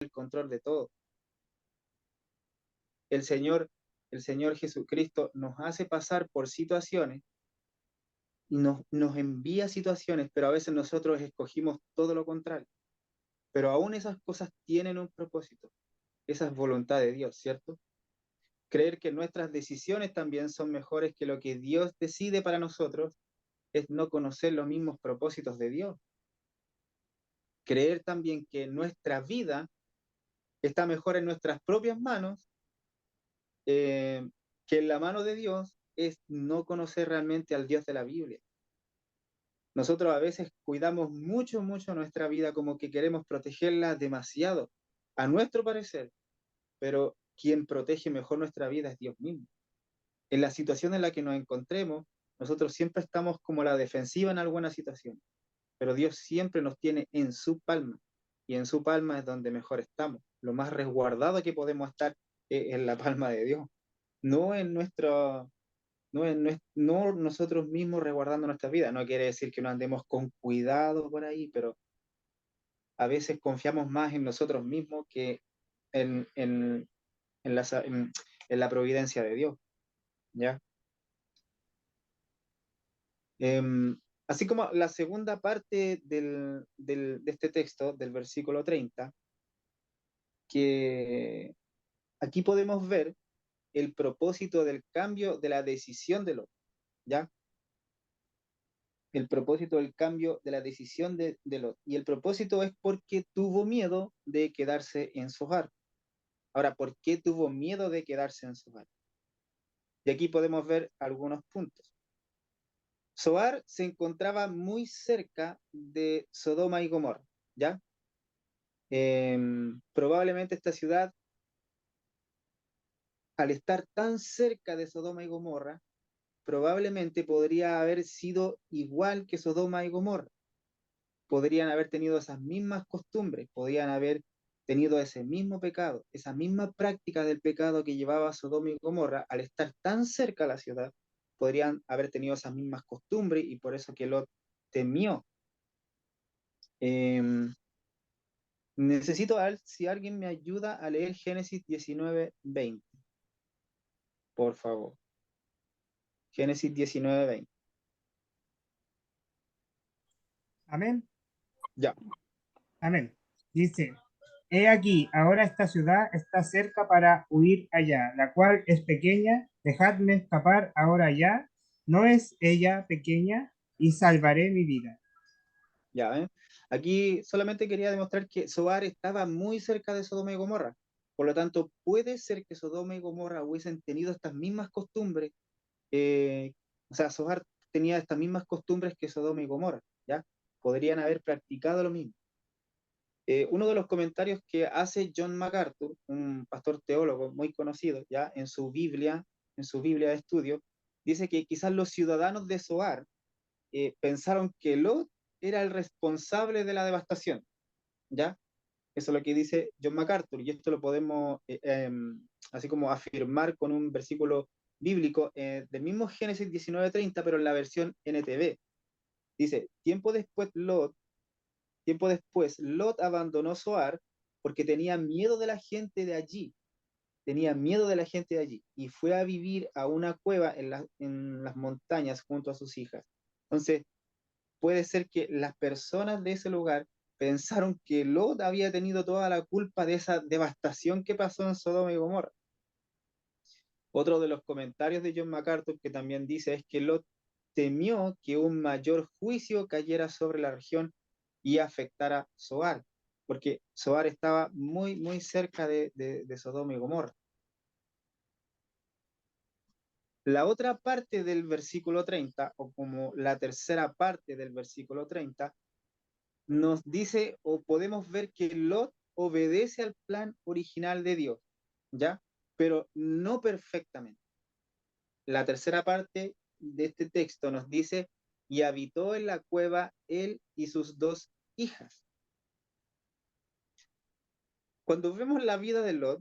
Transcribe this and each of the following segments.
el control de todo. El Señor, el Señor Jesucristo nos hace pasar por situaciones y nos envía situaciones, pero a veces nosotros escogimos todo lo contrario. Pero aún esas cosas tienen un propósito. Esa es voluntad de Dios, ¿cierto? Creer que nuestras decisiones también son mejores que lo que Dios decide para nosotros es no conocer los mismos propósitos de Dios. Creer también que nuestra vida está mejor en nuestras propias manos que en la mano de Dios es no conocer realmente al Dios de la Biblia. Nosotros a veces cuidamos mucho, mucho nuestra vida como que queremos protegerla demasiado, a nuestro parecer, pero quien protege mejor nuestra vida es Dios mismo. En la situación en la que nos encontremos, nosotros siempre estamos como la defensiva en alguna situación, pero Dios siempre nos tiene en su palma, y en su palma es donde mejor estamos. Lo más resguardado que podemos estar es en la palma de Dios, no en nuestro, no nosotros mismos resguardando nuestra vida. No quiere decir que no andemos con cuidado por ahí, pero a veces confiamos más en nosotros mismos que en, en, en en la providencia de Dios, ¿ya? Así como la segunda parte de este texto, del versículo 30, que aquí podemos ver el propósito del cambio de la decisión de Lot, ¿ya? El propósito del cambio de la decisión de Lot. Y el propósito es porque tuvo miedo de quedarse en su hogar. Ahora, ¿por qué tuvo miedo de quedarse en su hogar? Y aquí podemos ver algunos puntos. Zoar se encontraba muy cerca de Sodoma y Gomorra, ¿ya? Probablemente esta ciudad, al estar tan cerca de Sodoma y Gomorra, probablemente podría haber sido igual que Sodoma y Gomorra. Podrían haber tenido esas mismas costumbres, podrían haber tenido ese mismo pecado, esa misma práctica del pecado que llevaba Sodoma y Gomorra, al estar tan cerca de la ciudad, podrían haber tenido esas mismas costumbres y por eso que Lot temió. Eh, Necesito ver si alguien me ayuda a leer Génesis 19:20, por favor. Génesis 19:20. Amén. Ya, Amén. Dice, he aquí, ahora esta ciudad está cerca para huir allá, la cual es pequeña, dejadme escapar ahora ya, ¿no es ella pequeña? Y salvaré mi vida. ya, ¿eh? Aquí solamente quería demostrar que Soar estaba muy cerca de Sodoma y Gomorra. Por lo tanto, puede ser que Sodoma y Gomorra hubiesen tenido estas mismas costumbres. O sea, Soar tenía estas mismas costumbres que Sodoma y Gomorra, ¿ya? Podrían haber practicado lo mismo. Uno de los comentarios que hace John MacArthur, un pastor teólogo muy conocido, ya en su Biblia de estudio, dice que quizás los ciudadanos de Zoar pensaron que Lot era el responsable de la devastación, ¿ya? Eso es lo que dice John MacArthur, y esto lo podemos así como afirmar con un versículo bíblico del mismo Génesis 19:30, pero en la versión NTV. Dice, tiempo después, Lot abandonó Zoar porque tenía miedo de la gente de allí, tenía miedo de la gente de allí, y fue a vivir a una cueva en las montañas junto a sus hijas. Entonces, puede ser que las personas de ese lugar pensaron que Lot había tenido toda la culpa de esa devastación que pasó en Sodoma y Gomorra. Otro de los comentarios de John MacArthur que también dice es que Lot temió que un mayor juicio cayera sobre la región y afectara Zoar, porque Zoar estaba muy, muy cerca de Sodoma y Gomorra. La otra parte del versículo 30, o como la tercera parte del versículo 30, nos dice o podemos ver que Lot obedece al plan original de Dios, ¿ya? Pero no perfectamente. La tercera parte de este texto nos dice, y habitó en la cueva él y sus dos hijas. Cuando vemos la vida de Lot,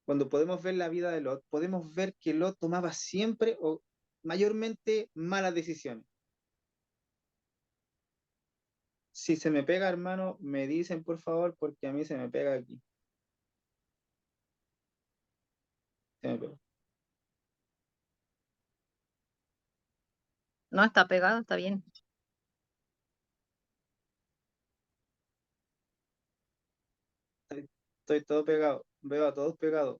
cuando podemos ver la vida de Lot, podemos ver que Lot tomaba siempre o mayormente malas decisiones. si se me pega, hermano, me dicen por favor, porque a mí se me pega aquí. Se me pega. No, está pegado, está bien. Estoy todo pegado. Veo a todos pegados.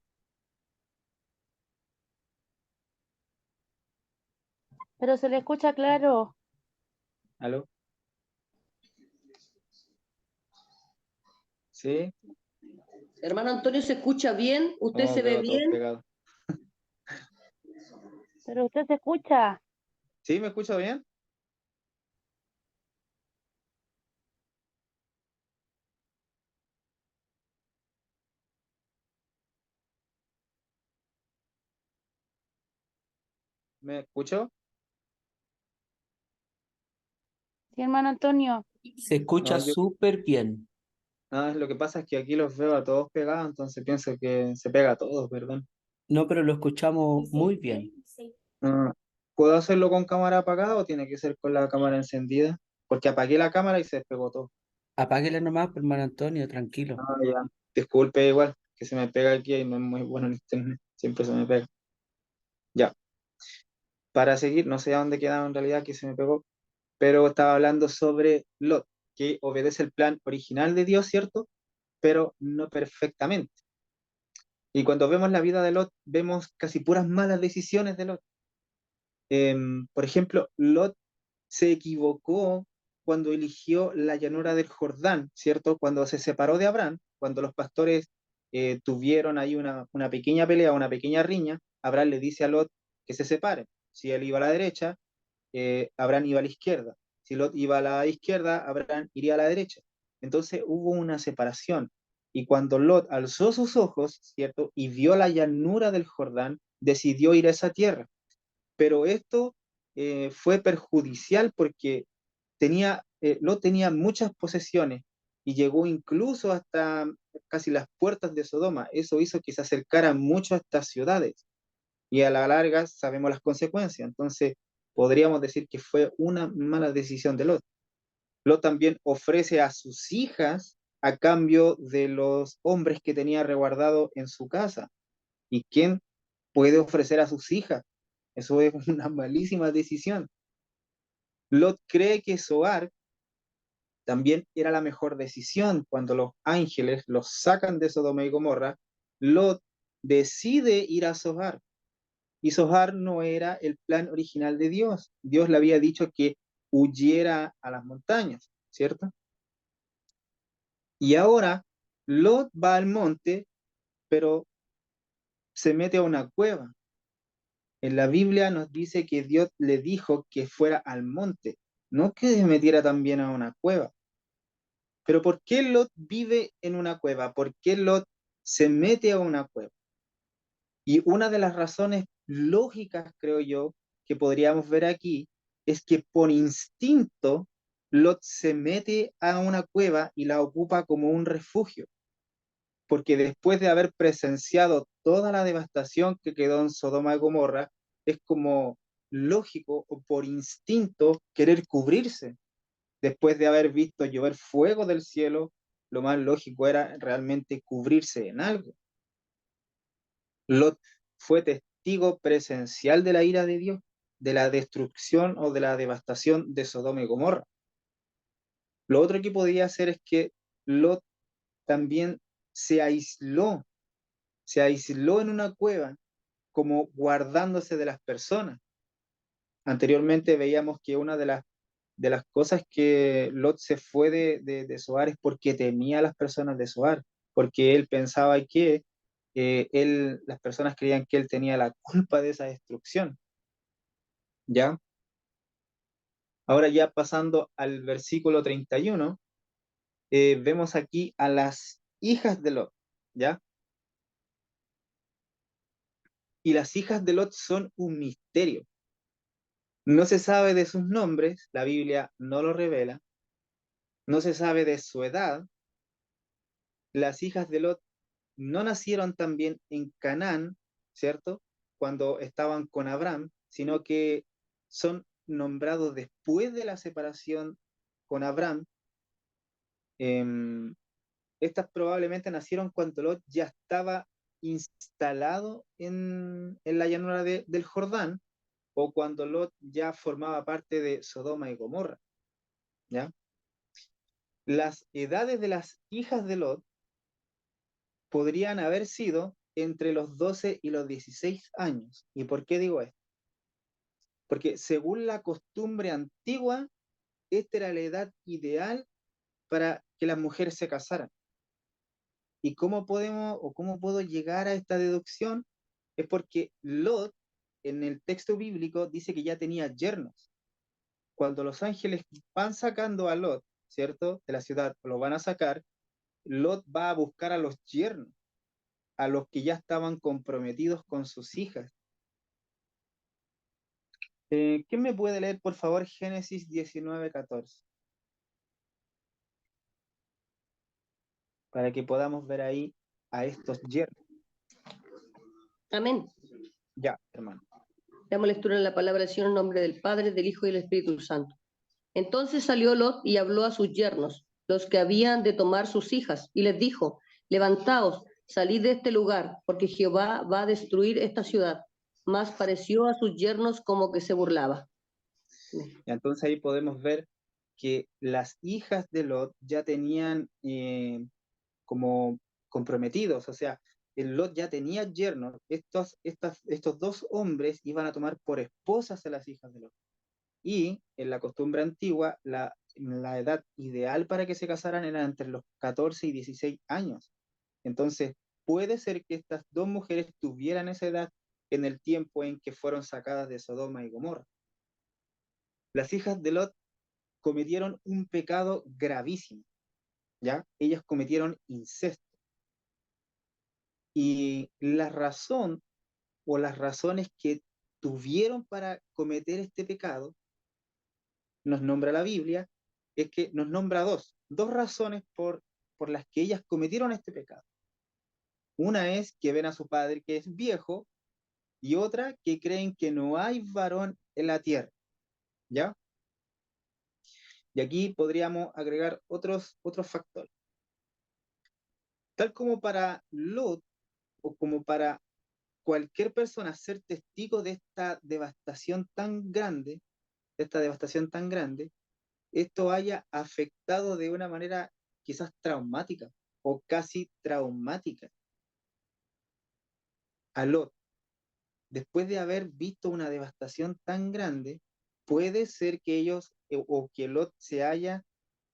Pero se le escucha claro. ¿Aló? ¿Sí? Hermano Antonio, ¿se escucha bien? ¿Usted No, se ve veo a todos bien? pegados. Pero usted se escucha. ¿Sí? ¿Me escucho bien? ¿Me escucho? Sí, hermano Antonio. Se escucha No, súper bien. lo que pasa es que aquí los veo a todos pegados, entonces pienso que se pega a todos, perdón. No, pero lo escuchamos muy bien. Ah, ¿puedo hacerlo con cámara apagada o tiene que ser con la cámara encendida? Porque apagué la cámara y se despegó todo. Apáguela nomás, pues, hermano Antonio, tranquilo. Ya. Disculpe igual, que se me pega aquí y no es muy bueno el internet. Siempre se me pega. Ya. Para seguir, no sé a dónde quedaba en realidad que se me pegó, pero estaba hablando sobre Lot, que obedece el plan original de Dios, ¿cierto? Pero no perfectamente. Y cuando vemos la vida de Lot, vemos casi puras malas decisiones de Lot. Por ejemplo, Lot se equivocó cuando eligió la llanura del Jordán, ¿cierto? Cuando se separó de Abraham, cuando los pastores tuvieron ahí una pequeña pelea, una pequeña riña, Abraham le dice a Lot que se separen. Si él iba a la derecha, Abraham iba a la izquierda. Si Lot iba a la izquierda, Abraham iría a la derecha. Entonces hubo una separación. Y cuando Lot alzó sus ojos, ¿cierto? Y vio la llanura del Jordán, decidió ir a esa tierra. Pero esto fue perjudicial porque Lot tenía muchas posesiones y llegó incluso hasta casi las puertas de Sodoma. Eso hizo que se acercaran mucho a estas ciudades y a la larga sabemos las consecuencias. Entonces, podríamos decir que fue una mala decisión de Lot. Lot también ofrece a sus hijas a cambio de los hombres que tenía resguardado en su casa. ¿Y quién puede ofrecer a sus hijas? Eso es una malísima decisión. Lot cree que Zoar también era la mejor decisión. Cuando los ángeles los sacan de Sodoma y Gomorra, Lot decide ir a Zoar. Y Zohar no era el plan original de Dios. Dios le había dicho que huyera a las montañas, ¿cierto? Y ahora Lot va al monte, pero se mete a una cueva. En la Biblia nos dice que Dios le dijo que fuera al monte, no que se metiera también a una cueva. Pero ¿por qué Lot vive en una cueva? ¿Por qué Lot se mete a una cueva? Y una de las razones lógicas, creo yo, que podríamos ver aquí es que por instinto Lot se mete a una cueva y la ocupa como un refugio, porque después de haber presenciado toda la devastación que quedó en Sodoma y Gomorra, es como lógico o por instinto querer cubrirse. Después de haber visto llover fuego del cielo, lo más lógico era realmente cubrirse en algo. Lot fue testigo presencial de la ira de Dios, de la destrucción o de la devastación de Sodoma y Gomorra. Lo otro que podía hacer es que Lot también se aisló, se aisló en una cueva, como guardándose de las personas. Anteriormente veíamos que una de las cosas que Lot se fue de Zoar es porque temía a las personas de Zoar, porque él pensaba que las personas creían que él tenía la culpa de esa destrucción. ¿Ya? Ahora ya pasando al versículo 31, vemos aquí a las hijas de Lot, ¿ya? Y las hijas de Lot son un misterio. No se sabe de sus nombres, la Biblia no lo revela, no se sabe de su edad. Las hijas de Lot no nacieron también en Canaán, ¿cierto? Cuando estaban con Abraham, sino que son nombrados después de la separación con Abraham, Em, Estas probablemente nacieron cuando Lot ya estaba instalado en la llanura del Jordán, o cuando Lot ya formaba parte de Sodoma y Gomorra, ¿ya? Las edades de las hijas de Lot podrían haber sido entre los 12 y los 16 años. ¿Y por qué digo esto? Porque según la costumbre antigua, esta era la edad ideal para que las mujeres se casaran. ¿Y cómo podemos o cómo puedo llegar a esta deducción? Es porque Lot, en el texto bíblico, dice que ya tenía yernos. Cuando los ángeles van sacando a Lot, ¿cierto? De la ciudad, lo van a sacar, Lot va a buscar a los yernos, a los que ya estaban comprometidos con sus hijas. ¿Quién me puede leer, por favor, Génesis 19:14? Para que podamos ver ahí a estos yernos. Amén. Ya, hermano. Damos lectura en la palabra del Señor en nombre del Padre, del Hijo y del Espíritu Santo. Entonces salió Lot y habló a sus yernos, los que habían de tomar sus hijas, y les dijo: levantaos, salid de este lugar, porque Jehová va a destruir esta ciudad. Mas pareció a sus yernos como que se burlaba. Entonces ahí podemos ver que las hijas de Lot ya tenían como comprometidos, o sea, el Lot ya tenía yernos, estos dos hombres iban a tomar por esposas a las hijas de Lot. Y en la costumbre antigua, la edad ideal para que se casaran era entre los 14 y 16 años. Entonces, puede ser que estas dos mujeres tuvieran esa edad en el tiempo en que fueron sacadas de Sodoma y Gomorra. Las hijas de Lot cometieron un pecado gravísimo, ¿ya? Ellas cometieron incesto. Y la razón o las razones que tuvieron para cometer este pecado, nos nombra la Biblia, es que nos nombra dos razones por las que ellas cometieron este pecado. Una es que ven a su padre que es viejo y otra que creen que no hay varón en la tierra, ¿ya? Y aquí podríamos agregar otros factores. Tal como para Lot o como para cualquier persona ser testigo de esta devastación tan grande, esto haya afectado de una manera quizás traumática o casi traumática a Lot. Después de haber visto una devastación tan grande, puede ser que ellos o que Lot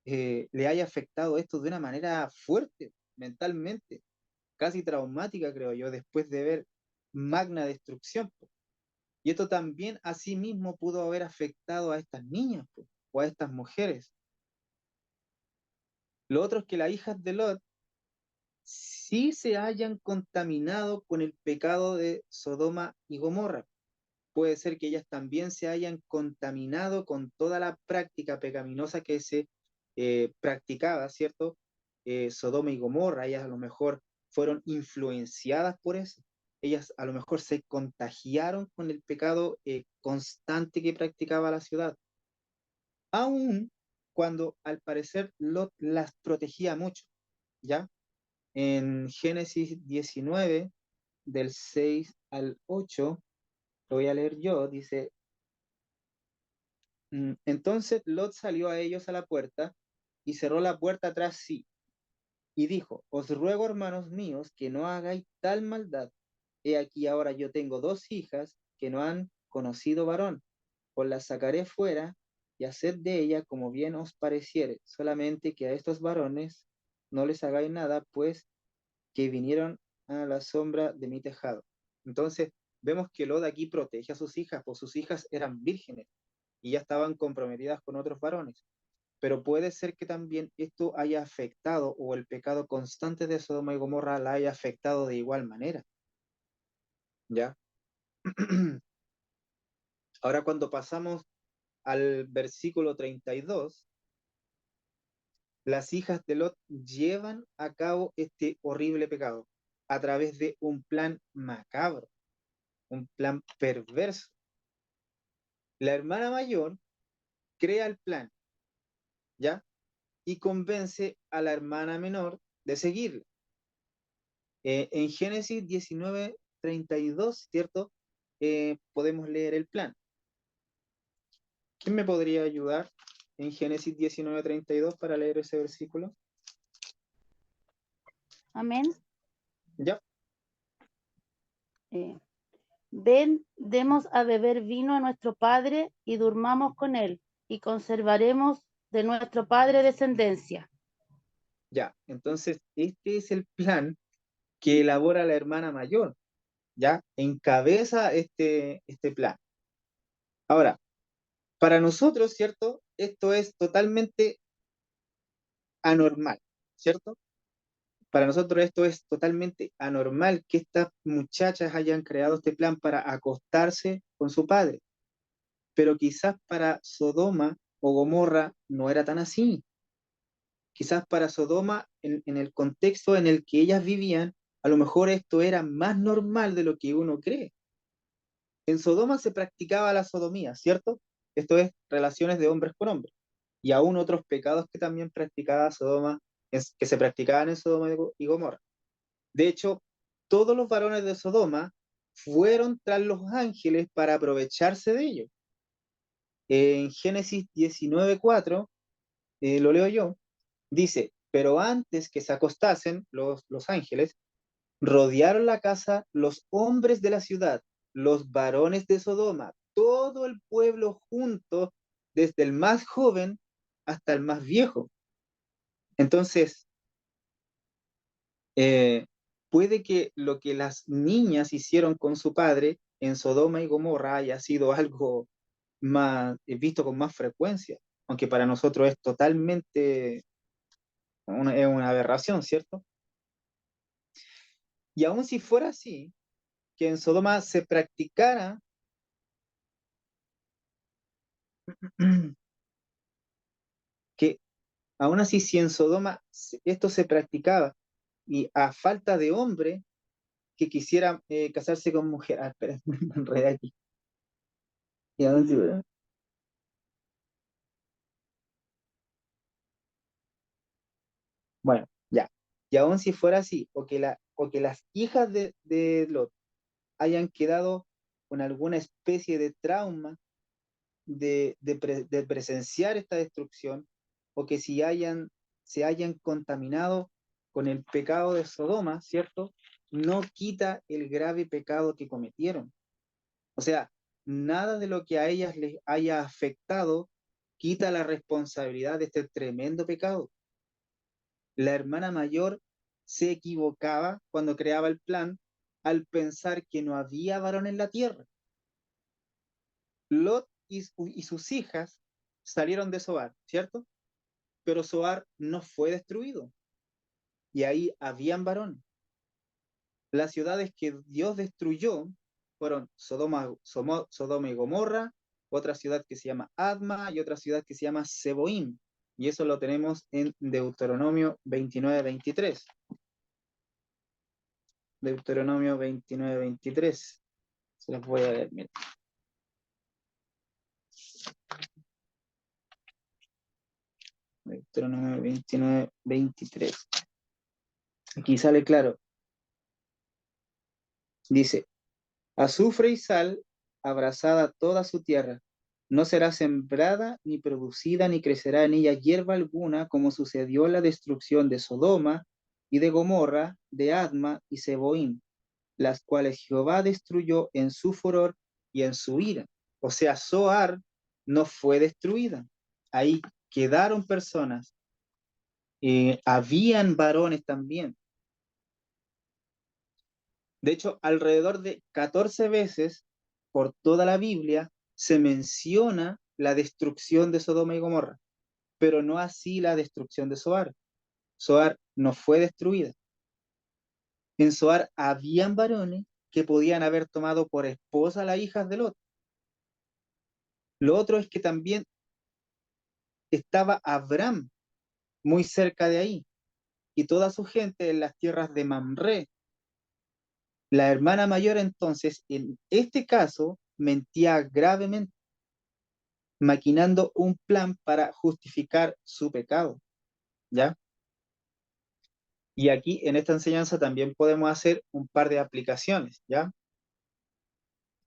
le haya afectado esto de una manera fuerte, mentalmente, casi traumática, creo yo, después de ver magna destrucción. Y esto también asimismo pudo haber afectado a estas niñas o a estas mujeres. Lo otro es que las hijas de Lot sí se hayan contaminado con el pecado de Sodoma y Gomorra. Puede ser que ellas también se hayan contaminado con toda la práctica pecaminosa que se practicaba, ¿cierto? Sodoma y Gomorra, ellas a lo mejor fueron influenciadas por eso. Ellas a lo mejor se contagiaron con el pecado constante que practicaba la ciudad. Aún cuando al parecer Lot las protegía mucho, ¿ya? En Génesis 19, del 6 al 8, lo voy a leer yo, dice: entonces Lot salió a ellos a la puerta y cerró la puerta tras sí, y dijo: os ruego, hermanos míos, que no hagáis tal maldad. He aquí ahora yo tengo dos hijas que no han conocido varón, os las sacaré fuera y haced de ella como bien os pareciere, solamente que a estos varones no les hagáis nada, pues que vinieron a la sombra de mi tejado. Entonces, vemos que Lot aquí protege a sus hijas, pues sus hijas eran vírgenes y ya estaban comprometidas con otros varones. Pero puede ser que también esto haya afectado o el pecado constante de Sodoma y Gomorra la haya afectado de igual manera, ¿ya? Ahora cuando pasamos al versículo 32, las hijas de Lot llevan a cabo este horrible pecado a través de un plan macabro, un plan perverso. La hermana mayor crea el plan, ¿ya? y convence a la hermana menor de seguirla. En Génesis 19:32, ¿cierto? Podemos leer el plan. ¿Quién me podría ayudar en Génesis 19:32 para leer ese versículo? Amén. ¿Ya? Ven, demos a beber vino a nuestro padre y durmamos con él, y conservaremos de nuestro padre descendencia. Ya. Entonces, este es el plan que elabora la hermana mayor, ¿ya? Encabeza este plan. Ahora, para nosotros, ¿cierto? Esto es totalmente anormal, ¿cierto? Para nosotros esto es totalmente anormal que estas muchachas hayan creado este plan para acostarse con su padre. Pero quizás para Sodoma o Gomorra no era tan así. Quizás para Sodoma, en el contexto en el que ellas vivían, a lo mejor esto era más normal de lo que uno cree. En Sodoma se practicaba la sodomía, ¿cierto? Esto es relaciones de hombres con hombres. Y aún otros pecados que también practicaba Sodoma, que se practicaban en Sodoma y Gomorra. De hecho, todos los varones de Sodoma fueron tras los ángeles para aprovecharse de ellos. En Génesis 19:4, lo leo yo, dice, pero antes que se acostasen los ángeles, rodearon la casa los hombres de la ciudad, los varones de Sodoma, todo el pueblo junto, desde el más joven hasta el más viejo. Entonces, eh, puede que lo que las niñas hicieron con su padre en Sodoma y Gomorra haya sido algo más visto con más frecuencia, aunque para nosotros es totalmente es una aberración, ¿cierto? Y aun si fuera así, que en Sodoma se practicara que aún así si en Sodoma esto se practicaba y a falta de hombre que quisiera casarse con mujer, espera, me enredé aquí. ¿Y a dónde iba? Bueno, ya. Y aún si fuera así, o que las hijas de Lot hayan quedado con alguna especie de trauma de presenciar esta destrucción, o que si se hayan contaminado con el pecado de Sodoma, ¿cierto? No quita el grave pecado que cometieron. O sea, nada de lo que a ellas les haya afectado quita la responsabilidad de este tremendo pecado. La hermana mayor se equivocaba cuando creaba el plan al pensar que no había varón en la tierra. Lot y sus hijas salieron de Zoar, ¿cierto? Pero Zoar no fue destruido y ahí habían varón. Las ciudades que Dios destruyó fueron Sodoma y Gomorra, otra ciudad que se llama Adma y otra ciudad que se llama Seboim. Y eso lo tenemos en Deuteronomio 29:23. Deuteronomio 29:23. Se los voy a leer, miren. Deuteronomio 29:23. Aquí sale claro. Dice, azufre y sal, abrazada toda su tierra. No será sembrada, ni producida, ni crecerá en ella hierba alguna, como sucedió en la destrucción de Sodoma y de Gomorra, de Adma y Seboim, las cuales Jehová destruyó en su furor y en su ira. O sea, Zoar no fue destruida. Ahí quedaron personas. Habían varones también. De hecho, alrededor de 14 veces por toda la Biblia se menciona la destrucción de Sodoma y Gomorra, pero no así la destrucción de Zoar. Zoar no fue destruida. En Zoar habían varones que podían haber tomado por esposa a las hijas de Lot. Lo otro es que también estaba Abraham muy cerca de ahí y toda su gente en las tierras de Mamre. La hermana mayor entonces, en este caso, mentía gravemente, maquinando un plan para justificar su pecado. ¿ya? Y aquí en esta enseñanza también podemos hacer un par de aplicaciones, ¿ya?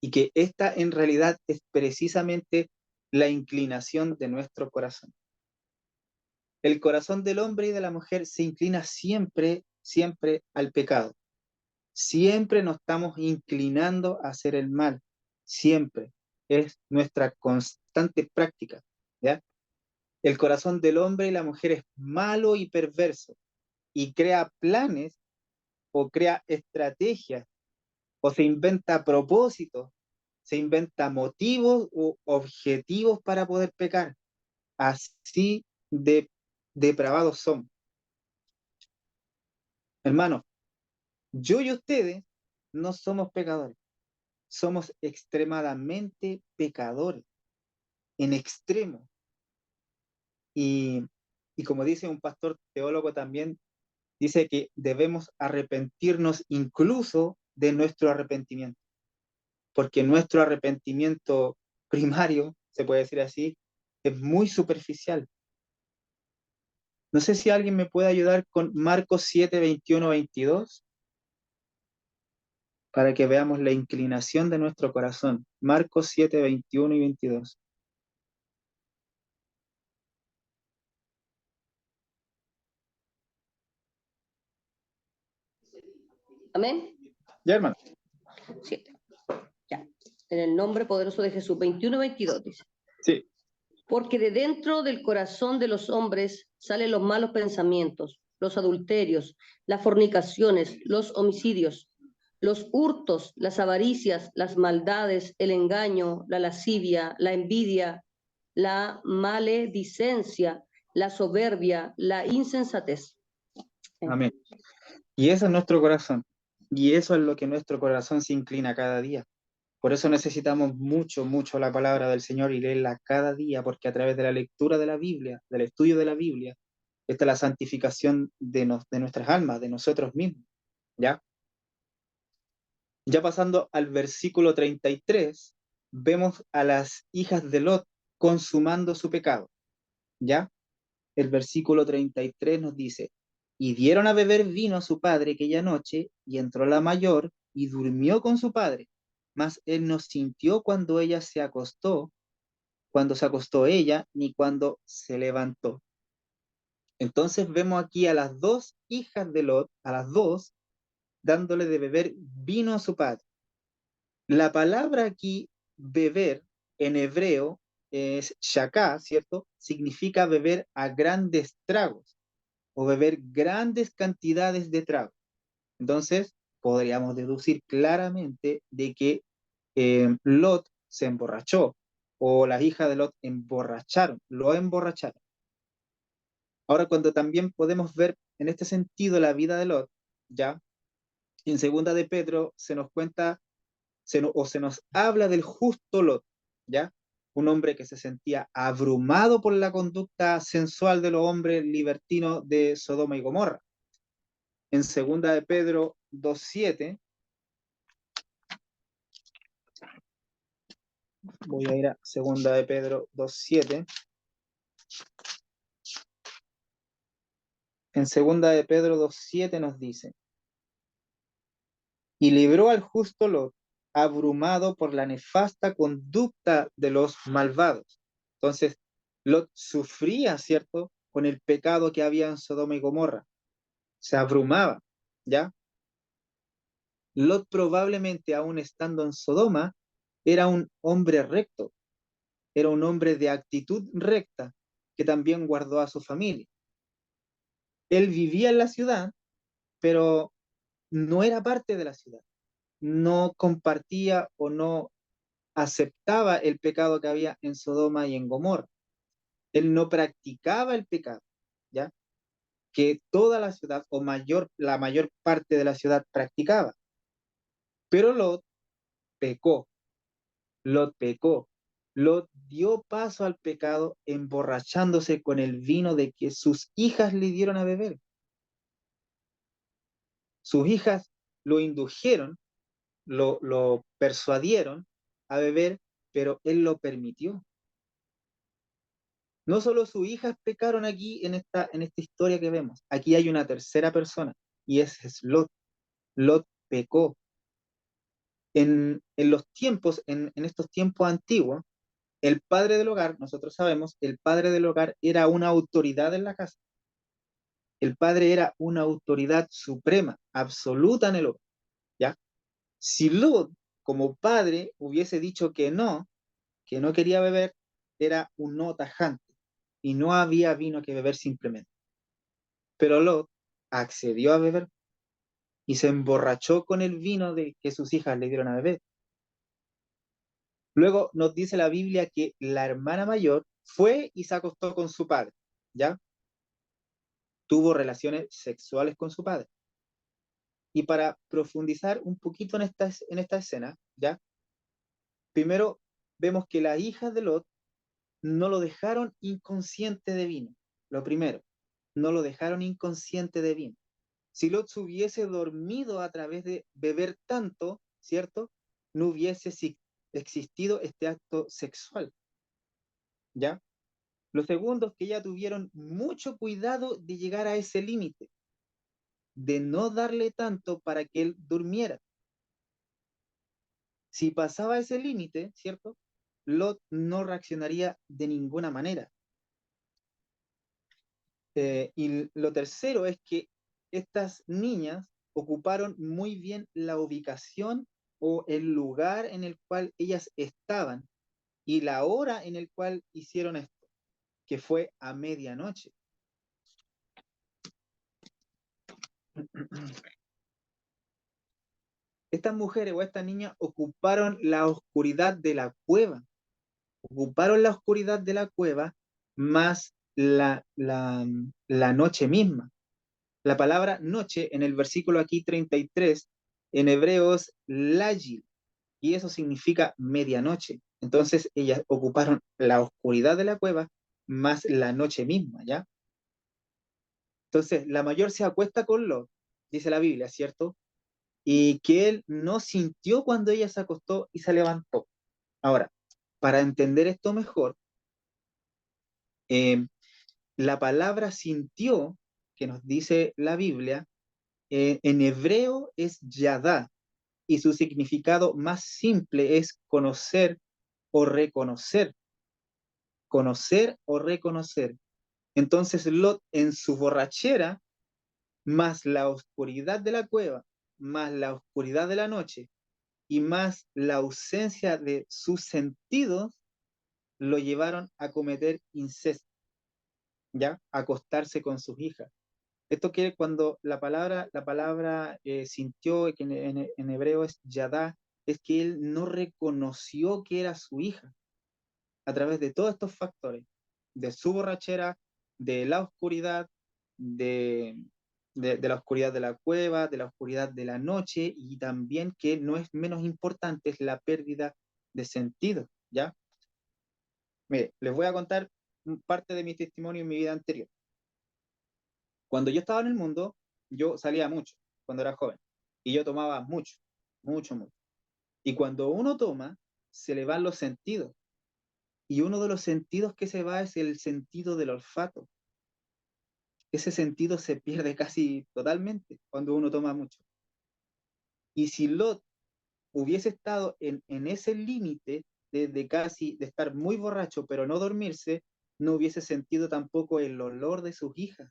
Y que esta en realidad es precisamente la inclinación de nuestro corazón. El corazón del hombre y de la mujer se inclina siempre, siempre al pecado. Siempre nos estamos inclinando a hacer el mal. Siempre. Es nuestra constante práctica, ¿ya? El corazón del hombre y la mujer es malo y perverso y crea planes o crea estrategias o se inventa propósitos, se inventa motivos o objetivos para poder pecar. Así de depravados somos. Hermanos, yo y ustedes no somos pecadores, somos extremadamente pecadores, en extremo. Y, y como dice un pastor teólogo también, dice que debemos arrepentirnos incluso de nuestro arrepentimiento, porque nuestro arrepentimiento primario, se puede decir así, es muy superficial. No sé si alguien me puede ayudar con Marcos 7, 21, 22, para que veamos la inclinación de nuestro corazón. Marcos 7, 21 y 22. Amén. Ya, hermano. 7. Ya. En el nombre poderoso de Jesús. 21-22 dice. Sí. Porque de dentro del corazón de los hombres salen los malos pensamientos, los adulterios, las fornicaciones, los homicidios, los hurtos, las avaricias, las maldades, el engaño, la lascivia, la envidia, la maledicencia, la soberbia, la insensatez. Amén. Y eso es nuestro corazón. Y eso es lo que nuestro corazón se inclina cada día. Por eso necesitamos mucho, mucho la palabra del Señor y leerla cada día, porque a través de la lectura de la Biblia, del estudio de la Biblia, está la santificación de nuestras almas, de nosotros mismos. ¿Ya? Ya pasando al versículo 33, vemos a las hijas de Lot consumando su pecado. ¿Ya? El versículo 33 nos dice, y dieron a beber vino a su padre aquella noche, y entró la mayor y durmió con su padre. Mas él no sintió cuando se acostó ella, ni cuando se levantó. Entonces vemos aquí a las dos hijas de Lot, a las dos, dándole de beber vino a su padre. La palabra aquí, beber, en hebreo, es shaká, ¿cierto? Significa beber a grandes tragos o beber grandes cantidades de trago. Entonces, podríamos deducir claramente de que Lot se emborrachó o las hijas de Lot lo emborracharon. Ahora, cuando también podemos ver en este sentido la vida de Lot, ya, en segunda de Pedro se nos cuenta se nos habla del justo Lot, ya, un hombre que se sentía abrumado por la conducta sensual de los hombres libertinos de Sodoma y Gomorra. En segunda de Pedro 2:7, voy a ir a segunda de Pedro 2:7. En segunda de Pedro 2:7 nos dice, y libró al justo Lot, abrumado por la nefasta conducta de los malvados. Entonces, Lot sufría, ¿cierto?, con el pecado que había en Sodoma y Gomorra. Se abrumaba, ¿ya? Lot probablemente, aún estando en Sodoma, era un hombre recto, era un hombre de actitud recta, que también guardó a su familia. Él vivía en la ciudad, pero no era parte de la ciudad. No compartía o no aceptaba el pecado que había en Sodoma y en Gomorra. Él no practicaba el pecado, ¿ya? Que toda la ciudad o la mayor parte de la ciudad practicaba. Pero pecó, Lot pecó. Lot dio paso al pecado emborrachándose con el vino de que sus hijas le dieron a beber. Sus hijas lo indujeron, lo persuadieron a beber, pero él lo permitió. No solo sus hijas pecaron aquí en esta historia que vemos, aquí hay una tercera persona, y ese es Lot. Lot pecó. En los tiempos, en estos tiempos antiguos, el padre del hogar, nosotros sabemos, el padre del hogar era una autoridad en la casa. El padre era una autoridad suprema, absoluta en el hogar, ¿ya? Si Lot, como padre, hubiese dicho que no quería beber, era un no tajante, y no había vino que beber simplemente. Pero Lot accedió a beber y se emborrachó con el vino de que sus hijas le dieron a beber. Luego nos dice la Biblia que la hermana mayor fue y se acostó con su padre, ¿ya? Tuvo relaciones sexuales con su padre. Y para profundizar un poquito en esta escena, ¿ya? Primero vemos que las hijas de Lot no lo dejaron inconsciente de vino. Lo primero, no lo dejaron inconsciente de vino. Si Lot se hubiese dormido a través de beber tanto, ¿cierto? No hubiese existido este acto sexual, ¿ya? Lo segundo es que ya tuvieron mucho cuidado de llegar a ese límite, de no darle tanto para que él durmiera. Si pasaba ese límite, ¿cierto? Lot no reaccionaría de ninguna manera. Y lo tercero es que estas niñas ocuparon muy bien la ubicación o el lugar en el cual ellas estaban y la hora en el cual hicieron esto, que fue a medianoche. Estas mujeres o estas niñas ocuparon la oscuridad de la cueva, ocuparon la oscuridad de la cueva más la noche misma. La palabra noche en el versículo aquí 33 en hebreo es layil, y eso significa medianoche. Entonces ellas ocuparon la oscuridad de la cueva más la noche misma, ¿ya? Entonces la mayor se acuesta con Lot, dice la Biblia, ¿cierto? Y que él no sintió cuando ella se acostó y se levantó. Ahora, para entender esto mejor, eh, la palabra sintió, que nos dice la Biblia, en hebreo es yadá, y su significado más simple es conocer o reconocer. Conocer o reconocer. Entonces Lot en su borrachera, más la oscuridad de la cueva, más la oscuridad de la noche y más la ausencia de sus sentidos, lo llevaron a cometer incesto, ¿ya? A acostarse con sus hijas. Esto quiere cuando la palabra sintió, que en hebreo es yadá, es que él no reconoció que era su hija a través de todos estos factores, de su borrachera, de la oscuridad, de, de la oscuridad de la cueva, de la oscuridad de la noche, y también que no es menos importante, es la pérdida de sentido, ¿ya? Mire, les voy a contar parte de mi testimonio en mi vida anterior. Cuando yo estaba en el mundo, yo salía mucho, cuando era joven, y yo tomaba mucho, mucho, mucho. Y cuando uno toma, se le van los sentidos. Y uno de los sentidos que se va es el sentido del olfato. Ese sentido se pierde casi totalmente cuando uno toma mucho. Y si Lot hubiese estado en ese límite de casi de estar muy borracho pero no dormirse, no hubiese sentido tampoco el olor de sus hijas.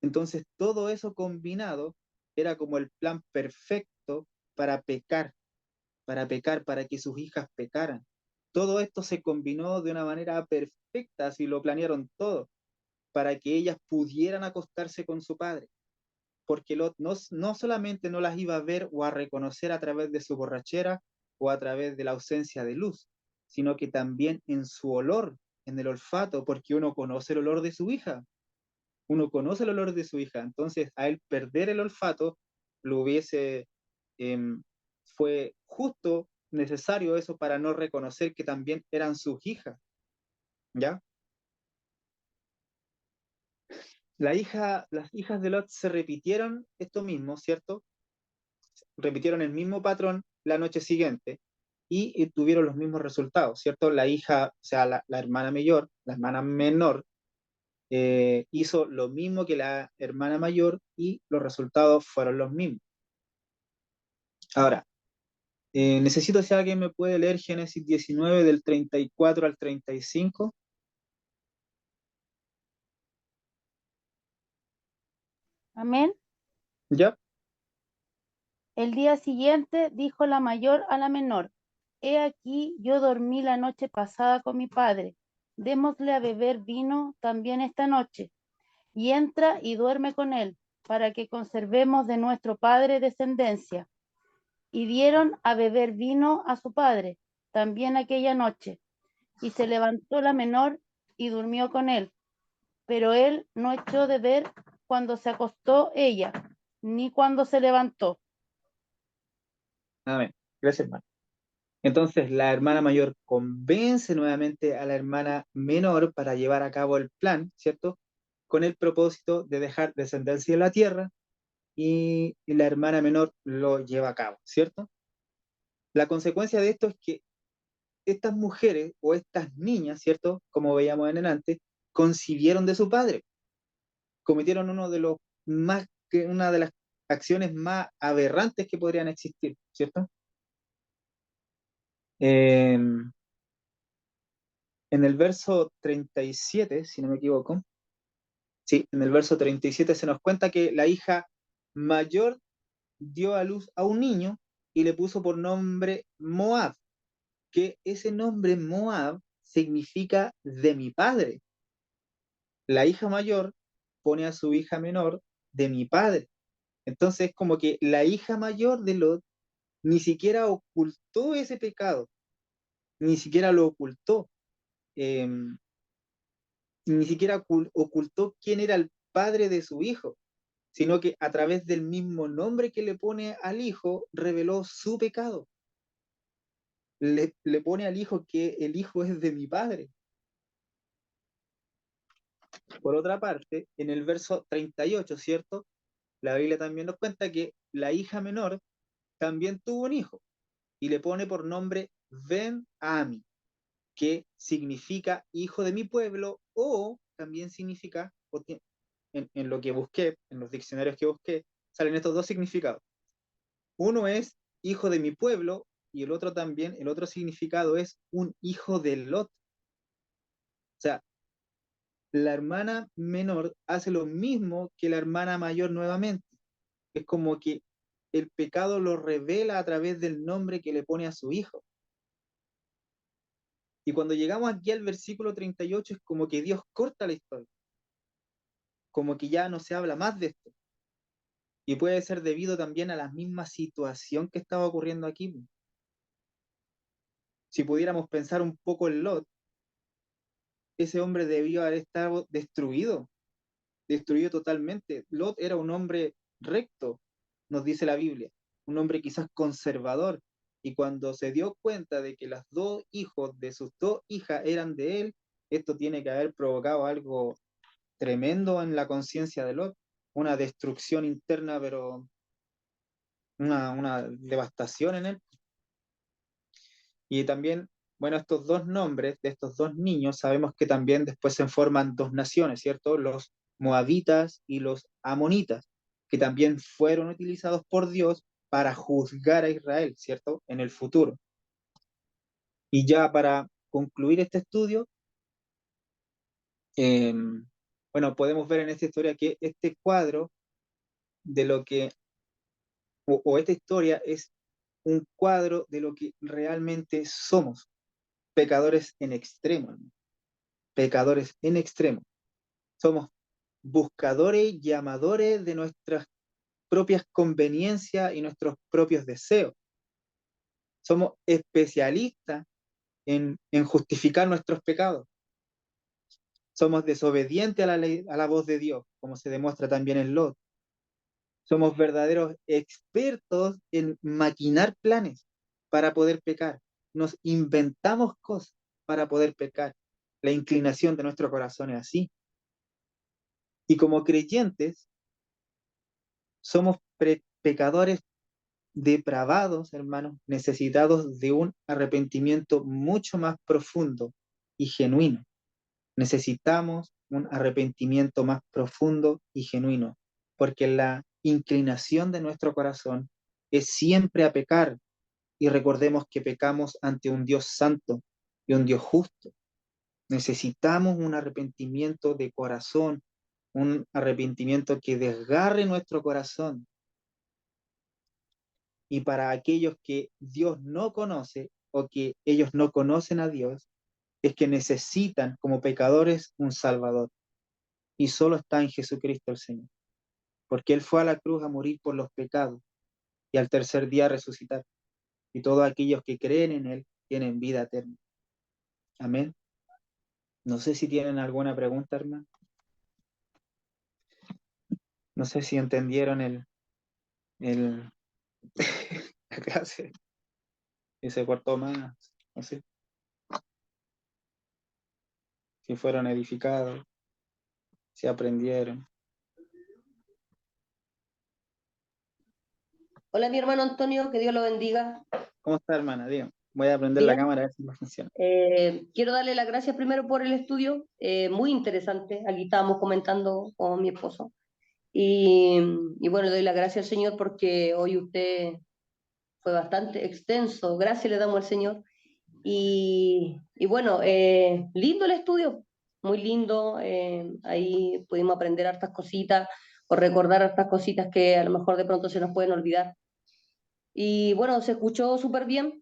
Entonces todo eso combinado era como el plan perfecto para pecar, para que sus hijas pecaran. Todo esto se combinó de una manera perfecta, así lo planearon todo, para que ellas pudieran acostarse con su padre. Porque Lot no solamente no las iba a ver o a reconocer a través de su borrachera o a través de la ausencia de luz, sino que también en su olor, en el olfato, porque uno conoce el olor de su hija, uno conoce el olor de su hija, entonces a él perder el olfato lo hubiese, eh, fue justo necesario eso para no reconocer que también eran sus hijas, ¿ya? Las hijas de Lot se repitieron esto mismo, ¿cierto? Repitieron el mismo patrón la noche siguiente, y tuvieron los mismos resultados, ¿cierto? La hija, o sea, la hermana mayor, la hermana menor, hizo lo mismo que la hermana mayor y los resultados fueron los mismos. Ahora, necesito si alguien me puede leer Génesis 19 del 34 al 35. Amén. ¿Ya? El día siguiente dijo la mayor a la menor: He aquí, yo dormí la noche pasada con mi padre. Démosle a beber vino también esta noche, y entra y duerme con él, para que conservemos de nuestro padre descendencia. Y dieron a beber vino a su padre también aquella noche. Y se levantó la menor y durmió con él. Pero él no echó de ver cuando se acostó ella, ni cuando se levantó. Amén. Gracias, hermano. Entonces, la hermana mayor convence nuevamente a la hermana menor para llevar a cabo el plan, ¿cierto? Con el propósito de dejar descendencia en la tierra y la hermana menor lo lleva a cabo, ¿cierto? La consecuencia de esto es que estas mujeres o estas niñas, ¿cierto? Como veíamos en antes, concibieron de su padre, cometieron uno de los más, que una de las acciones más aberrantes que podrían existir, ¿cierto? En el verso 37, si no me equivoco, sí, en el verso 37 se nos cuenta que la hija mayor dio a luz a un niño y le puso por nombre Moab, que ese nombre Moab significa de mi padre. La hija mayor pone a su hija menor de mi padre. Entonces, como que la hija mayor de Lot ni siquiera ocultó ese pecado, ni siquiera lo ocultó, eh, ni siquiera ocultó quién era el padre de su hijo, sino que a través del mismo nombre que le pone al hijo, reveló su pecado. Le pone al hijo que el hijo es de mi padre. Por otra parte, en el verso 38, ¿cierto? La Biblia también nos cuenta que la hija menor también tuvo un hijo y le pone por nombre Ben-Ami, que significa hijo de mi pueblo, o también significa, en lo que busqué, en los diccionarios que busqué, salen estos dos significados. Uno es hijo de mi pueblo y el otro también, el otro significado es un hijo de Lot. O sea, la hermana menor hace lo mismo que la hermana mayor nuevamente. Es como que el pecado lo revela a través del nombre que le pone a su hijo. Y cuando llegamos aquí al versículo 38 es como que Dios corta la historia, como que ya no se habla más de esto. Y puede ser debido también a la misma situación que estaba ocurriendo aquí. Si pudiéramos pensar un poco en Lot, ese hombre debió haber estado destruido, destruido totalmente. Lot era un hombre recto, nos dice la Biblia, un hombre quizás conservador, y cuando se dio cuenta de que los dos hijos de sus dos hijas eran de él, esto tiene que haber provocado algo tremendo en la conciencia de Lot, una destrucción interna, pero una devastación en él. Y también, bueno, estos dos nombres de estos dos niños, sabemos que también después se forman dos naciones, ¿cierto? Los moabitas y los amonitas, que también fueron utilizados por Dios para juzgar a Israel, ¿cierto? En el futuro. Y ya para concluir este estudio, eh, bueno, podemos ver en esta historia que este cuadro de lo que, o esta historia es un cuadro de lo que realmente somos, pecadores en extremo, ¿no? Pecadores en extremo. Somos buscadores y amadores de nuestras propias conveniencias y nuestros propios deseos. Somos especialistas en justificar nuestros pecados. Somos desobedientes a la ley, a la voz de Dios, como se demuestra también en Lot. Somos verdaderos expertos en maquinar planes para poder pecar. Nos inventamos cosas para poder pecar. La inclinación de nuestro corazón es así. Y como creyentes, somos pecadores depravados, hermanos, necesitados de un arrepentimiento mucho más profundo y genuino. Necesitamos un arrepentimiento más profundo y genuino, porque la inclinación de nuestro corazón es siempre a pecar, y recordemos que pecamos ante un Dios santo y un Dios justo. Necesitamos un arrepentimiento de corazón, un arrepentimiento que desgarre nuestro corazón. Y para aquellos que Dios no conoce o que ellos no conocen a Dios, es que necesitan como pecadores un Salvador. Y solo está en Jesucristo el Señor. Porque Él fue a la cruz a morir por los pecados y al tercer día a resucitar. Y todos aquellos que creen en Él tienen vida eterna. Amén. No sé si tienen alguna pregunta, hermano. No sé si entendieron el la clase. Y se cortó más. No sé. Si fueron edificados, si aprendieron. Hola, mi hermano Antonio, que Dios lo bendiga. ¿Cómo está, hermana? Dígame. Voy a prender la Bien. cámara a ver si me funciona. Quiero darle las gracias primero por el estudio, muy interesante. Aquí estábamos comentando con mi esposo. Y bueno, le doy las gracias al Señor porque hoy usted fue bastante extenso. Gracias le damos al Señor. Y bueno, lindo el estudio, muy lindo. Ahí pudimos aprender hartas cositas o recordar hartas cositas que a lo mejor de pronto se nos pueden olvidar. Y bueno, se escuchó súper bien.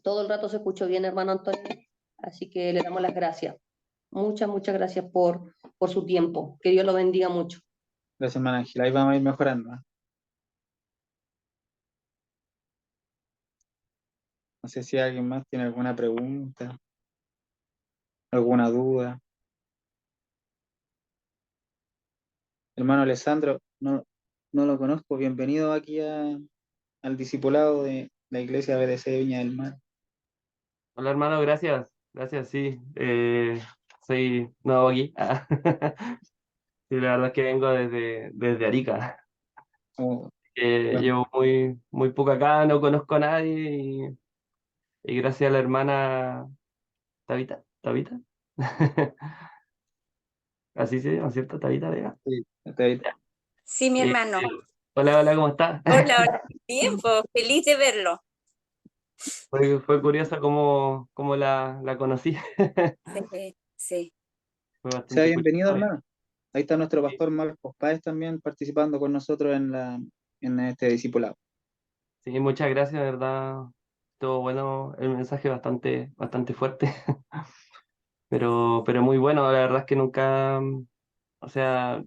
Todo el rato se escuchó bien, hermano Antonio. Así que le damos las gracias. Muchas, muchas gracias por su tiempo. Que Dios lo bendiga mucho. Gracias, hermana Ángela. Ahí vamos a ir mejorando. No sé si alguien más tiene alguna pregunta, alguna duda. Hermano Alessandro, no lo conozco. Bienvenido aquí al discipulado de la iglesia BDC de Viña del Mar. Hola hermano, gracias. Gracias, sí. Soy nuevo aquí. Sí, la verdad es que vengo desde Arica. Oh, bueno, Llevo muy poco acá, no conozco a nadie y gracias a la hermana Tabita. Así se llama, ¿cierto? Tabita Vega. sí, está ahí. Sí, mi Eh, hermano. hola, ¿cómo está? Hola, hola. Bien, pues, feliz de verlo. Fue curiosa cómo la conocí. Sí, sí. Fue Sea bastante bienvenido, curioso. hermano. Ahí está nuestro Sí, pastor Marcos Páez también participando con nosotros en este discipulado. sí, muchas gracias, de verdad. Estuvo bueno el mensaje, bastante fuerte. Pero muy bueno, la verdad es que nunca, o sea,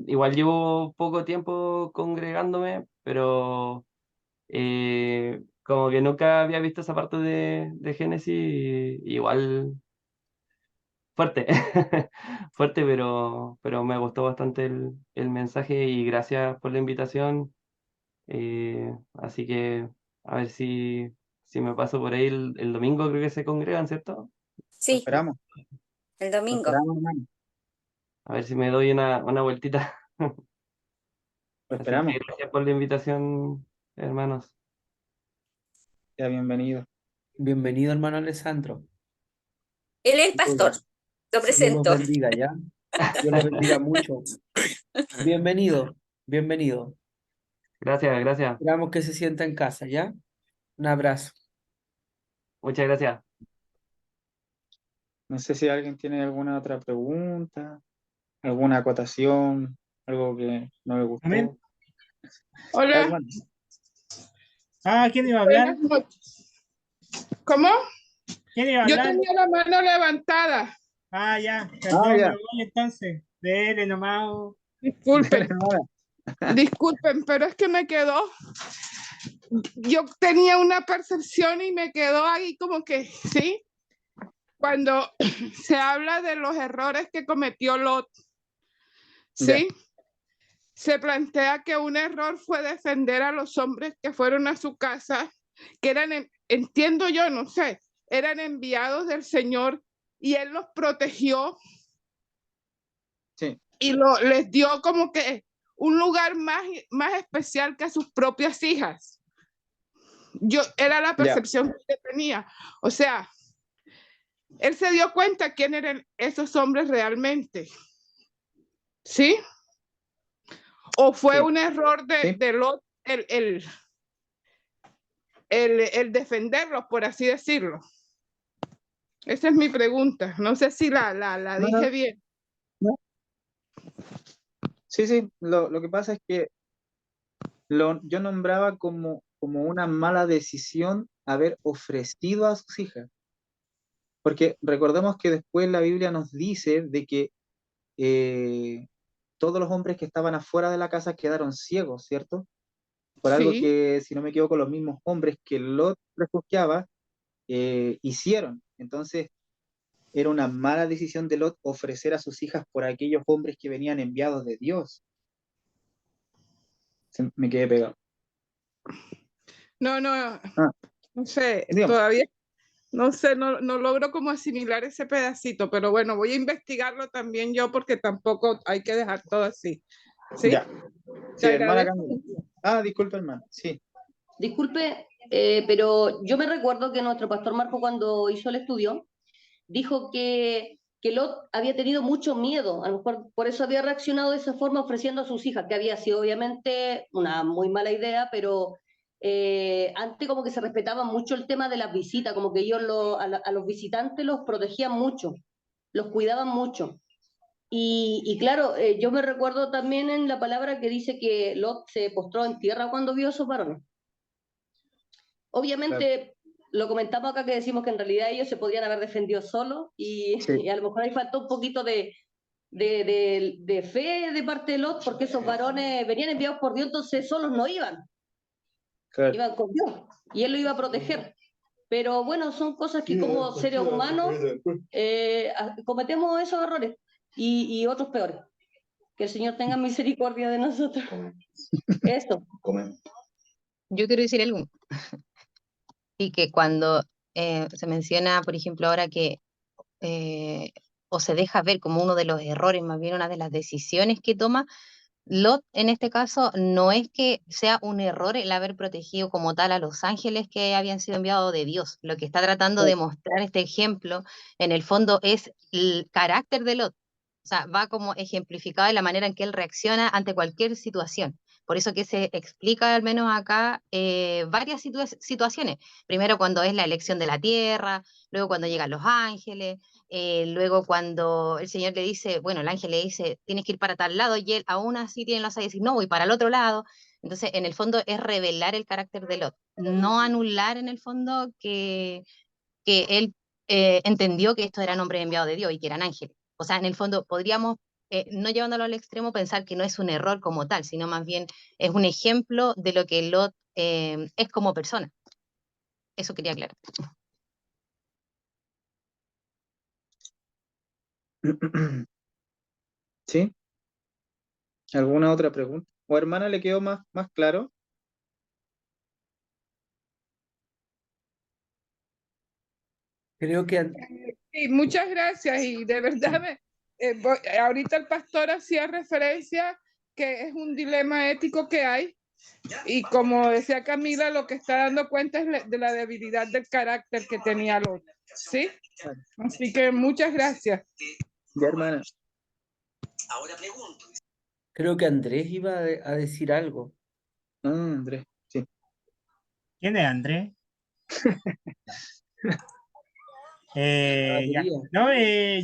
igual llevo poco tiempo congregándome, pero como que nunca había visto esa parte de Génesis, y igual fuerte, fuerte, pero me gustó bastante el mensaje y gracias por la invitación. Así que a ver si me paso por ahí el domingo, creo que se congregan, ¿cierto? Lo Sí, esperamos, el lo domingo. esperamos, hermano. A ver si me doy una vueltita. Lo Así que esperamos. gracias por la invitación, hermanos. Sea bienvenido. Bienvenido, hermano Alessandro. Él es el pastor. Lo Dios los presento. bendiga, ¿ya? Dios los bendiga mucho. Bienvenido, bienvenido. Gracias. Esperamos que se sienta en casa, ¿ya? Un abrazo. Muchas gracias. No sé si alguien tiene alguna otra pregunta, alguna acotación, algo que no le Amén. gustó. Hola, Hermano, ¿Quién iba a hablar? buenas noches. ¿Cómo? ¿Quién iba a Yo hablar? tenía la mano levantada. Ya, perdón, ya. me voy entonces. Dele nomás. Disculpen, Hermana, disculpen, pero es que me quedó. Yo tenía una percepción y me quedó ahí como que, ¿sí? Cuando se habla de los errores que cometió Lot, ¿sí? Se plantea que un error fue defender a los hombres que fueron a su casa, que eran, entiendo yo, no sé, eran enviados del Señor y Él los protegió sí, y les dio como que un lugar más especial que a sus propias hijas. Era la Ya, percepción que tenía. O sea, él se dio cuenta quién eran esos hombres realmente. ¿Sí? ¿O fue sí, un error sí. de Lot el defenderlos, por así decirlo? Esa es mi pregunta. No sé si la No, dije bien. no. Sí, sí, lo que pasa es que yo nombraba como una mala decisión haber ofrecido a sus hijas, porque recordemos que después la Biblia nos dice de que eh, todos los hombres que estaban afuera de la casa quedaron ciegos, ¿cierto? Por algo Sí. que, si no me equivoco, los mismos hombres que Lot refugiaba hicieron. Entonces, era una mala decisión de Lot ofrecer a sus hijas por aquellos hombres que venían enviados de Dios. Me quedé pegado. No, Ah, no sé, digamos, todavía no sé, no logro como asimilar ese pedacito, pero bueno, voy a investigarlo también yo porque tampoco hay que dejar todo así. ¿Sí? ya. Te Sí, hermana agradezco Camila. mucho. Ah, disculpa, hermana. Sí, Disculpe, pero yo me recuerdo que nuestro pastor Marco cuando hizo el estudio dijo que Lot había tenido mucho miedo, a lo mejor por eso había reaccionado de esa forma ofreciendo a sus hijas, que había sido obviamente una muy mala idea, pero antes como que se respetaba mucho el tema de las visitas, como que ellos a los visitantes los protegían mucho, los cuidaban mucho. Y claro, yo me recuerdo también en la palabra que dice que Lot se postró en tierra cuando vio a esos varones. claro. Obviamente, lo comentamos acá que decimos que en realidad ellos se podrían haber defendido solos Sí, y a lo mejor ahí faltó un poquito de fe de parte de Lot, porque esos varones venían enviados por Dios, entonces solos no iban, claro. iban con Dios y Él lo iba a proteger. Pero bueno, son cosas que como seres humanos cometemos esos errores y otros peores. Que el Señor tenga misericordia de nosotros. Eso. Yo quiero decir algo. Y que cuando se menciona, por ejemplo, ahora que o se deja ver como uno de los errores, más bien una de las decisiones que toma, Lot en este caso no es que sea un error el haber protegido como tal a los ángeles que habían sido enviados de Dios. Lo que está tratando de mostrar este ejemplo, en el fondo, es el carácter de Lot. O sea, va como ejemplificado de la manera en que él reacciona ante cualquier situación. Por eso que se explica, al menos acá, varias situaciones. Primero cuando es la elección de la tierra, luego cuando llegan los ángeles, luego cuando el Señor le dice, bueno, el ángel le dice, tienes que ir para tal lado, y él aún así tiene la osadía de decir, no, voy para el otro lado. Entonces, en el fondo es revelar el carácter de Lot, no anular en el fondo que él entendió que estos eran hombres enviados de Dios y que eran ángeles. O sea, en el fondo podríamos, no llevándolo al extremo, pensar que no es un error como tal, sino más bien es un ejemplo de lo que Lot es como persona. Eso quería aclarar. ¿Sí? ¿Alguna otra pregunta? ¿O hermana le quedó más claro? Creo que Sí, muchas gracias y de verdad ahorita el pastor hacía referencia que es un dilema ético que hay y como decía Camila, lo que está dando cuenta es de la debilidad del carácter que tenía Lot, ¿sí? Claro. Así que muchas gracias. Ya, hermana. creo que Andrés iba a decir algo. Ah, Andrés, sí. ¿Quién es Andrés? Ya. Batería. No,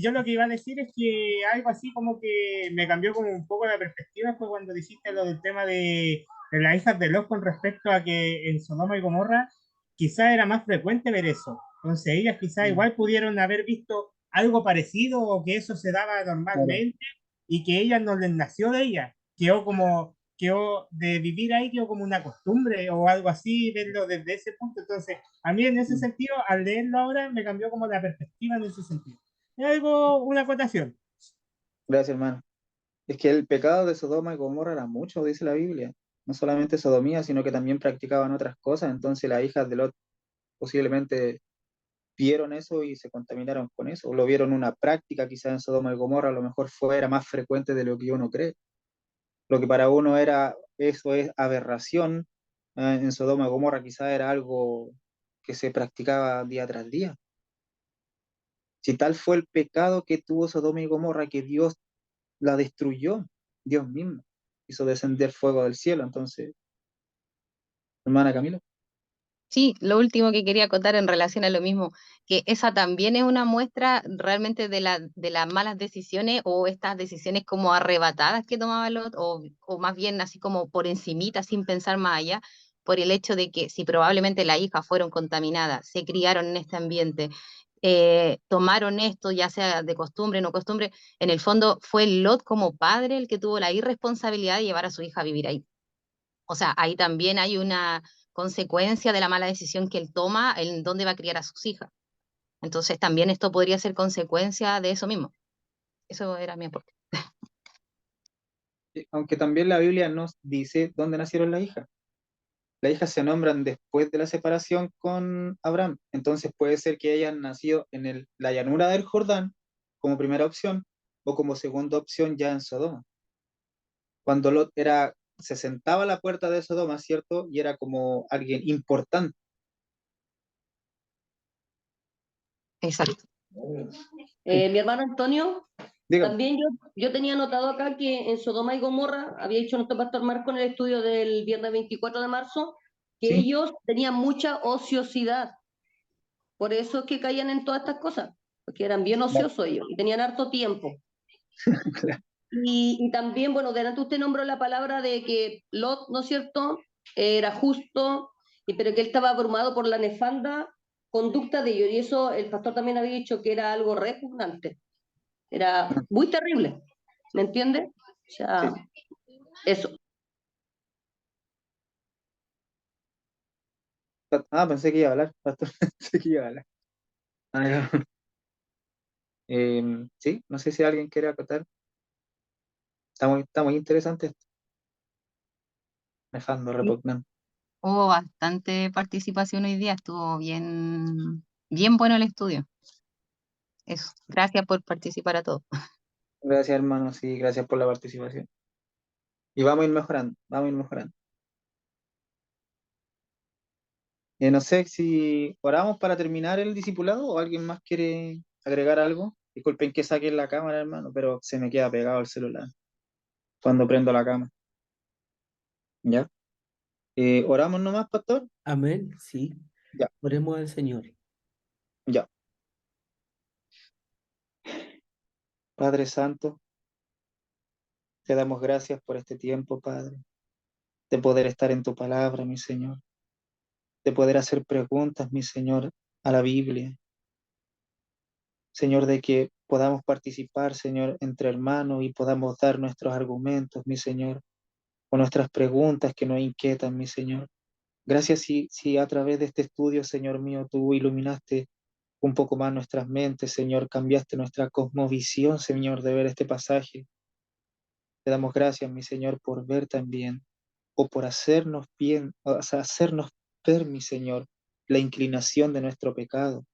yo lo que iba a decir es que algo así como que me cambió como un poco la perspectiva fue cuando dijiste lo del tema de las hijas de Lot con respecto a que en Sodoma y Gomorra quizá era más frecuente ver eso. Entonces ellas quizá igual pudieron haber visto algo parecido o que eso se daba Claro. normalmente y que ella no les nació de ella. Quedó de vivir ahí, quedó como una costumbre o algo así, verlo desde ese punto. Entonces, a mí en ese sentido, al leerlo ahora, me cambió como la perspectiva en ese sentido. Es algo, una acotación. Gracias, hermano. Es que el pecado de Sodoma y Gomorra era mucho, dice la Biblia. No solamente sodomía, sino que también practicaban otras cosas. Entonces las hijas de Lot posiblemente vieron eso y se contaminaron con eso. O lo vieron una práctica quizás en Sodoma y Gomorra, a lo mejor era más frecuente de lo que uno cree. Lo que para uno era, eso es aberración, En Sodoma y Gomorra quizás era algo que se practicaba día tras día. Si tal fue el pecado que tuvo Sodoma y Gomorra, que Dios la destruyó, Dios mismo hizo descender fuego del cielo. Entonces, hermana Camila. Sí, lo último que quería contar en relación a lo mismo, que esa también es una muestra realmente de las malas decisiones o estas decisiones como arrebatadas que tomaba Lot, o más bien así como por encimita, sin pensar más allá, por el hecho de que si probablemente las hijas fueron contaminadas, se criaron en este ambiente, tomaron esto, ya sea de costumbre o no costumbre, en el fondo fue Lot como padre el que tuvo la irresponsabilidad de llevar a su hija a vivir ahí. O sea, ahí también hay una consecuencia de la mala decisión que él toma en dónde va a criar a sus hijas. Entonces también esto podría ser consecuencia de eso mismo. Eso era mi aporte. Aunque también la Biblia nos dice dónde nacieron las hijas. Las hijas se nombran después de la separación con Abraham. Entonces puede ser que hayan nacido en la llanura del Jordán como primera opción o como segunda opción ya en Sodoma. Cuando Lot se sentaba a la puerta de Sodoma, ¿cierto? Y era como alguien importante. Exacto. Mi hermano Antonio, Dígame. también yo tenía notado acá que en Sodoma y Gomorra, había dicho nuestro pastor Marco en el estudio del viernes 24 de marzo, que Sí, ellos tenían mucha ociosidad. Por eso es que caían en todas estas cosas, porque eran bien claro, ociosos ellos y tenían harto tiempo. claro. Y también, bueno, delante usted nombró la palabra de que Lot, ¿no es cierto?, era justo, pero que él estaba abrumado por la nefanda conducta de ellos. Y eso el pastor también había dicho que era algo repugnante. Era muy terrible. ¿Me entiende? O sea, Sí. eso. Pensé que iba a hablar, pastor. Pensé que iba a hablar. Ah, ya. Sí, no sé si alguien quiere acotar. Está muy interesante esto. Nefando, repugnante. Hubo bastante participación hoy día, estuvo bien, bien bueno el estudio. Eso. Gracias por participar a todos. Gracias, hermano. Sí, gracias por la participación. Y vamos a ir mejorando, vamos a ir mejorando. No sé si oramos para terminar el discipulado o alguien más quiere agregar algo. Disculpen que saque la cámara, hermano, pero se me queda pegado el celular cuando prendo la cámara. ¿Ya? ¿Oramos nomás, pastor? Amén, sí. Ya, Oremos al Señor. ya. Padre Santo, te damos gracias por este tiempo, Padre, de poder estar en tu palabra, mi Señor, de poder hacer preguntas, mi Señor, a la Biblia. Señor, de que podamos participar, Señor, entre hermanos y podamos dar nuestros argumentos, mi Señor, o nuestras preguntas que nos inquietan, mi Señor. Gracias si a través de este estudio, Señor mío, tú iluminaste un poco más nuestras mentes, Señor, cambiaste nuestra cosmovisión, Señor, de ver este pasaje. Te damos gracias, mi Señor, por ver también, o por hacernos bien, o sea, hacernos ver, mi Señor, la inclinación de nuestro pecado,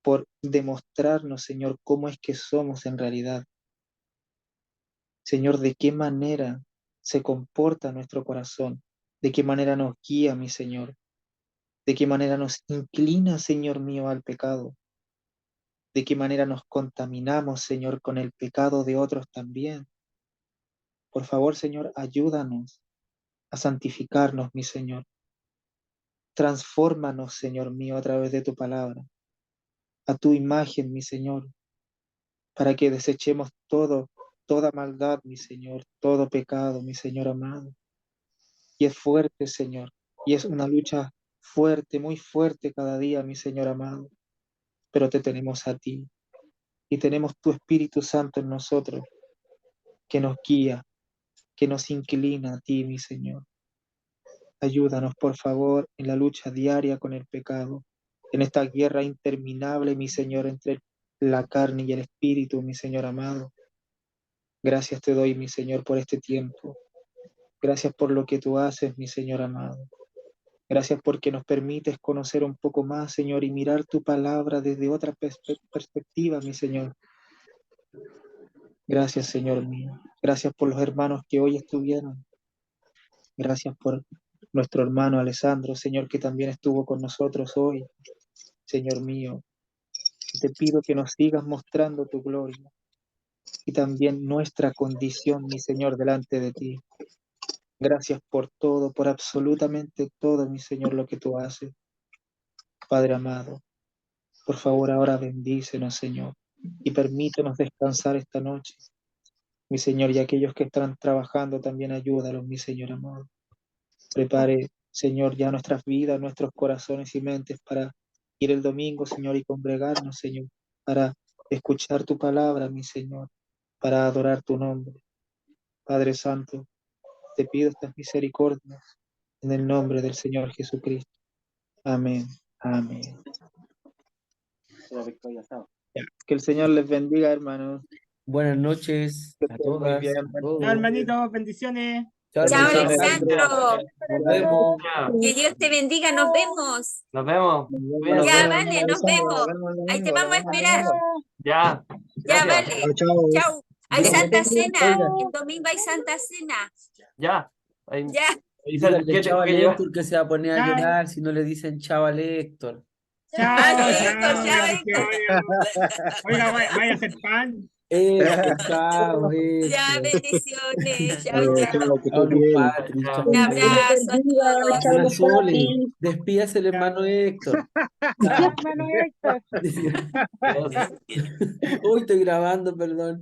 por demostrarnos, Señor, cómo es que somos en realidad. Señor, de qué manera se comporta nuestro corazón, de qué manera nos guía, mi Señor, de qué manera nos inclina, Señor mío, al pecado, de qué manera nos contaminamos, Señor, con el pecado de otros también. Por favor, Señor, ayúdanos a santificarnos, mi Señor. Transfórmanos, Señor mío, a través de tu palabra, a tu imagen, mi Señor, para que desechemos toda maldad, mi Señor, todo pecado, mi Señor amado. Y es fuerte, Señor, y es una lucha fuerte, muy fuerte cada día, mi Señor amado, pero te tenemos a ti y tenemos tu Espíritu Santo en nosotros, que nos guía, que nos inclina a ti, mi Señor. Ayúdanos, por favor, en la lucha diaria con el pecado, en esta guerra interminable, mi Señor, entre la carne y el Espíritu, mi Señor amado. Gracias te doy, mi Señor, por este tiempo. Gracias por lo que tú haces, mi Señor amado. Gracias porque nos permites conocer un poco más, Señor, y mirar tu palabra desde otra perspectiva, mi Señor. Gracias, Señor mío. Gracias por los hermanos que hoy estuvieron. Gracias por nuestro hermano Alessandro, Señor, que también estuvo con nosotros hoy, Señor mío. Te pido que nos sigas mostrando tu gloria y también nuestra condición, mi Señor, delante de ti. Gracias por todo, por absolutamente todo, mi Señor, lo que tú haces. Padre amado, por favor, ahora bendícenos, Señor, y permítenos descansar esta noche. Mi Señor, y aquellos que están trabajando también ayúdalos, mi Señor amado. Prepare, Señor, ya nuestras vidas, nuestros corazones y mentes para ir el domingo, Señor, y congregarnos, Señor, para escuchar tu palabra, mi Señor, para adorar tu nombre. Padre Santo, te pido estas misericordias en el nombre del Señor Jesucristo. Amén. Amén. Ya, que el Señor les bendiga, hermanos. Buenas noches Que a estén muy todas, bien, a todos. Chao, hermanitos, bendiciones. Chao, Chao, Alessandro. Alessandro. Nos vemos. Que Dios te bendiga. Nos vemos. Nos vemos. Nos Cuídense. Ya, vemos, vale, nos Alessandro, vemos. nos vemos el Ahí te domingo, vamos a nos vemos el esperar. domingo. Ya. Ya, Gracias. vale. Chao. Chao. Hay Dígale, Santa Cena. El domingo hay Santa Cena. Ya. Ahí, Ya. ahí sale. dígale ¿Qué chao tengo a que llevar? Héctor que se va a poner a Chao. llorar si no le dicen chao a Héctor. Chao, Ah, sí, chao. chao, Oiga, vaya a hacer pan. Chao, Ya, Héctor. bendiciones. Chao, chao. Que Chao, estés Luz bien. Patri, Chao. chao, Un Luz. abrazo a todos. Hermana Sole, despídase el hermano Héctor. Chao. Hermano Héctor. Adiós. Uy, estoy grabando, perdón.